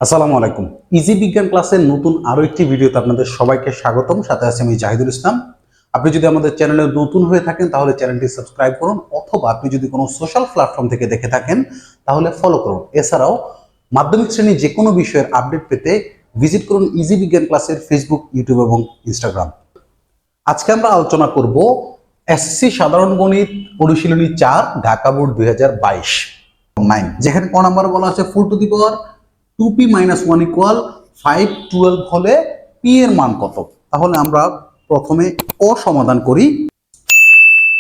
আসসালামু আলাইকুম। ইজি বিজ্ঞান ক্লাসের নতুন আরো একটি ভিডিওতে আপনাদের সবাইকে স্বাগতম। সাথে আছি আমি জাহিদুল ইসলাম। আপনি যদি আমাদের চ্যানেলে নতুন হয়ে থাকেন তাহলে চ্যানেলটি সাবস্ক্রাইব করুন, অথবা আপনি যদি কোনো সোশ্যাল প্ল্যাটফর্ম থেকে দেখে থাকেন তাহলে ফলো করুন। এছাড়াও মাধ্যমিক শ্রেণীর যে কোনো বিষয়ের আপডেট পেতে ভিজিট করুন ইজি বিজ্ঞান ক্লাসের ফেসবুক, ইউটিউব এবং ইনস্টাগ্রাম। আজকে আমরা আলোচনা করব এসএসসি সাধারণ গণিত অনুশীলনী 4 ঢাকা বোর্ড 2022 9, যেখানে ক নাম্বার বলা আছে 4 to the power 2p - 1 equal 512 হলে p এর মান কত। তাহলে আমরা প্রথমে ক সমাধান করি।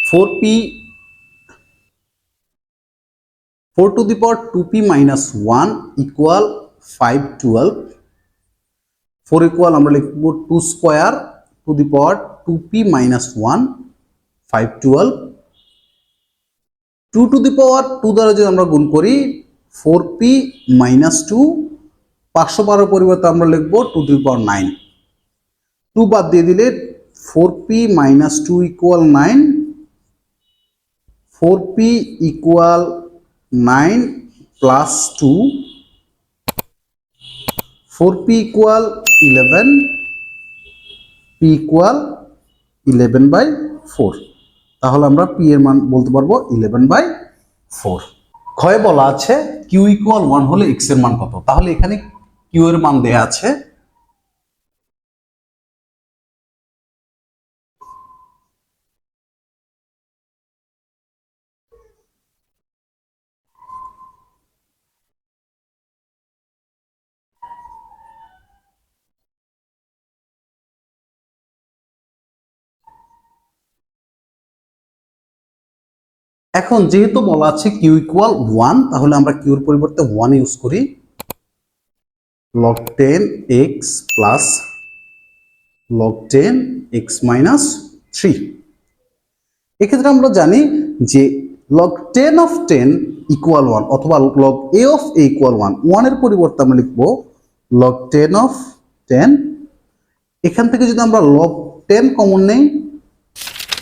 4 to the power 2p - 1 equal 512। 4 equal আমরা লিখব 2 square to the power 2p - 1 512। 2 to the power 2 দ্বারা যদি আমরা গুণ করি 4p - 2, 512 পরিবর্তে আমরা লিখব 2 টু দি পাওয়ার 9। 2 বাদ দিয়ে দিলে 4p - 2 equal 9, 4p equal 9 plus 2, 4p equal 11, p equal 11/4। তাহলে আমরা p এর মান বলতে পারবো 11/4। ক্ষয়ে বলা আছে q ইকুয়াল 1 হলে x এর মান কত। তাহলে এখানে q এর মান দেয়া আছে, এখন যেহেতু বলা আছে q ইকুয়াল 1, তাহলে আমরা q এর পরিবর্তে 1 ইউজ করি। log 10x plus log 10x minus 3। এক্ষেত্রে আমরা জানি যে log 10 of 10 ইকুয়াল 1, অথবা log a of a equal 1। 1 এর পরিবর্তে আমরা লিখব log 10 of 10। এখান থেকে যদি আমরা log 10 কমন নেই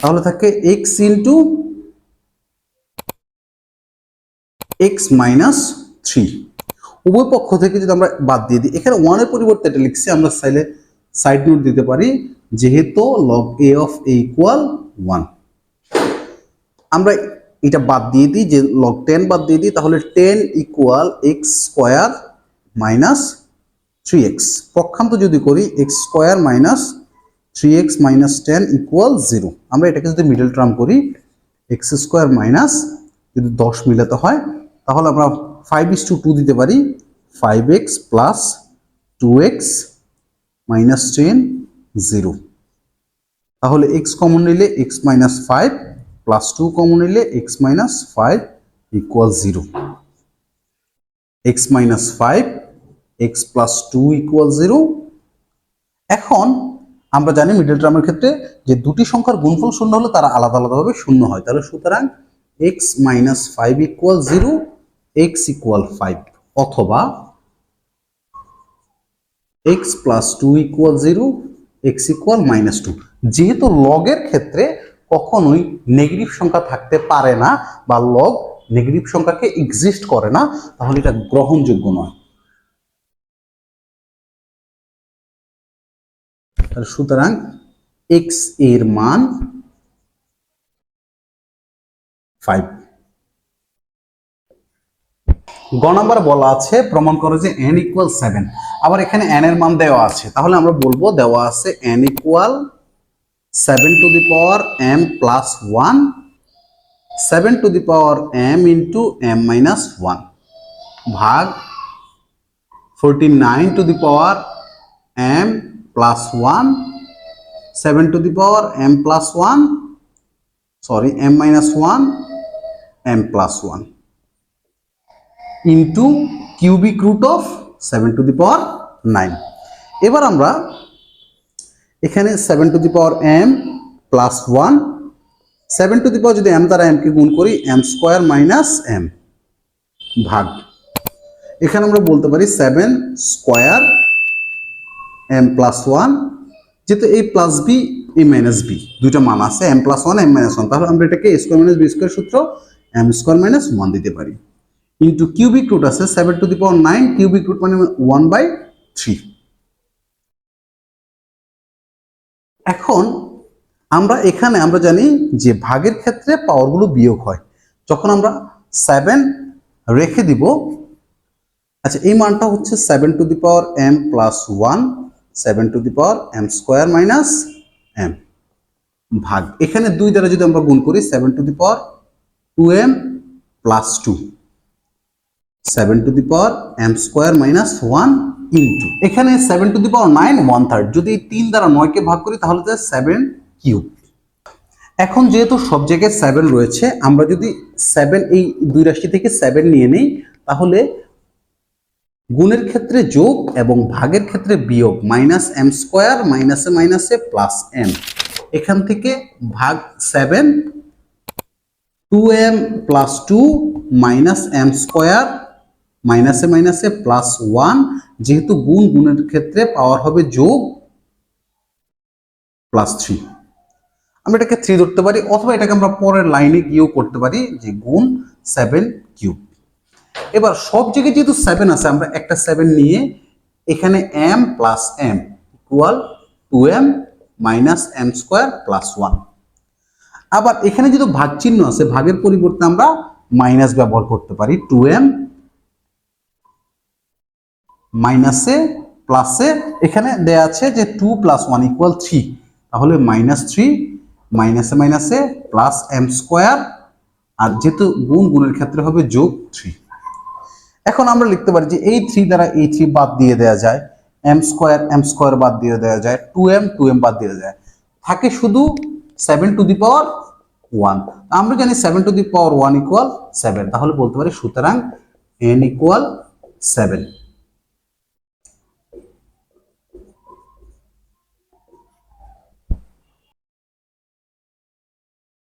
তাহলে থাকে x ইন্টু x minus 3। উভয় পক্ষ থেকে যদি আমরা বাদ দিয়ে দিই, এখানে 1 এর পরিবর্তে এটা লিখছি, আমরা চাইলে সাইড নোট দিতে পারি যেহেতু log a of a equal 1। আমরা এটা বাদ দিয়ে দিই, যে log 10 বাদ দিয়ে দিই, তাহলে 10 equal x square minus 3x। পক্ষান্ত যদি করি x square minus 3x minus 10 equal 0। আমরা এটাকে যদি মিডল টার্ম করি x স্কয়ার মাইনাস, যদি 10 মিলাতে হয় তাহলে আমরা 5:2 দিতে পারি, 5x প্লাস 2x মাইনাস 10 0। তাহলে x কমন নিলে x মাইনাস 5 প্লাস 2 কমন নিলে x minus 5 equal 0। x minus 5 x plus 2 equal 0। এখন আমরা জানি মিডল টার্মের ক্ষেত্রে যে দুটি সংখ্যার গুণফল শূন্য হলে তারা আলাদা আলাদাভাবে শূন্য হয়। তাহলে সুতরাং x minus 5 equal 0, x equal 5, অথবা x plus 2 equal 0, x equal minus 2। যেহেতু লগের ক্ষেত্রে কখনোই নেগেটিভ সংখ্যা থাকতে পারে না, বা লগ নেগেটিভ সংখ্যাকে এক্সিস্ট করে না, তাহলে এটা গ্রহণযোগ্য নয়। সুতরাং x এর মান 5। গ নাম্বার বলা আছে প্রমাণ করো যে n ইকুয়াল 7। আবার এখানে n এর মান দেওয়া আছে, তাহলে আমরা বলবো দেওয়া আছে n equal 7 to the power m plus 1, 7 to the power m into m minus 1 ভাগ 49 to the power m plus 1, 7 to the power m plus 1, sorry m minus 1, m plus 1 into cubic root of 7 to the power 9। এবার আমরা এখানে 7 to the power m plus 1, 7 to the power যদি m দ্বারা m কে গুণ করি m square minus m ভাগ, এখানে আমরা বলতে পারি 7 স্কয়ার m প্লাস 1, যেহেতু a plus b a minus b দুইটা মান আছে, m প্লাস 1 m মাইনাস 1, তাহলে আমরা এটাকে a square minus b square সূত্র m স্কয়ার মাইনাস 1 দিতে পারি। ইন্টু কিউবিক রুট আছে 7⁹ কিউবিক রুট মানে 1/3। এখন আমরা জানি যে ভাগের ক্ষেত্রে পাওয়ারগুলো বিয়োগ হয় যখন আমরা 7 রেখে দিব। আচ্ছা, এই মানটা হচ্ছে 7⁴m + 1 7⁴m² - m ভাগ এখানে 2 দ্বারা যদি আমরা গুণ করি 7⁴2m + 2 7⁴m² - 1 ইন্টু এখানে 7⁹ 1/3 যদি 3 দ্বারা 9 কে ভাগ করি তাহলে 7³ এখন যেহেতু সব জায়গায় 7 রয়েছে আমরা যদি 7 এই দুই রাশি থেকে 7 নিয়ে নেই তাহলে গুণের ক্ষেত্রে যোগ এবং ভাগের ক্ষেত্রে বিয়োগ -m² মাইনাসে মাইনাসে প্লাস m এখান থেকে ভাগ 7 2m + 2 -m² মাইনাসে মাইনাসে প্লাস 1 যেহেতু গুণের ক্ষেত্রে পাওয়ার হবে যোগ +3 আমরা এটাকে 3 ধরতে পারি অথবা এটাকে আমরা পরের লাইনে গিয়েও করতে পারি যে গুণ 7³ এবার সব জায়গায় যেহেতু 7 আছে আমরা একটা 7 নিয়ে এখানে m + m = 2m - m² + 1 আবার এখানে যেহেতু ভাগ চিহ্ন আছে ভাগের পরিবর্তে আমরা মাইনাস ব্যবহার করতে পারি 2m মাইনাসে প্লাসে এখানে দেয়া আছে যে 2 + 1 = 3 তাহলে -3 মাইনাসে মাইনাসে প্লাস m² আর যেহেতু গুণের ক্ষেত্রে হবে যোগ 3। এখন আমরা লিখতে পারি যে এই 3 দ্বারা এই 3 বাদ দিয়ে দেওয়া যায় m² বাদ দিয়ে দেওয়া যায় 2m বাদ দিয়ে দেওয়া যায় থাকে শুধু 7⁴1 আমরা জানি 7⁴1 = 7 তাহলে বলতে পারি সুতরাং n = 7।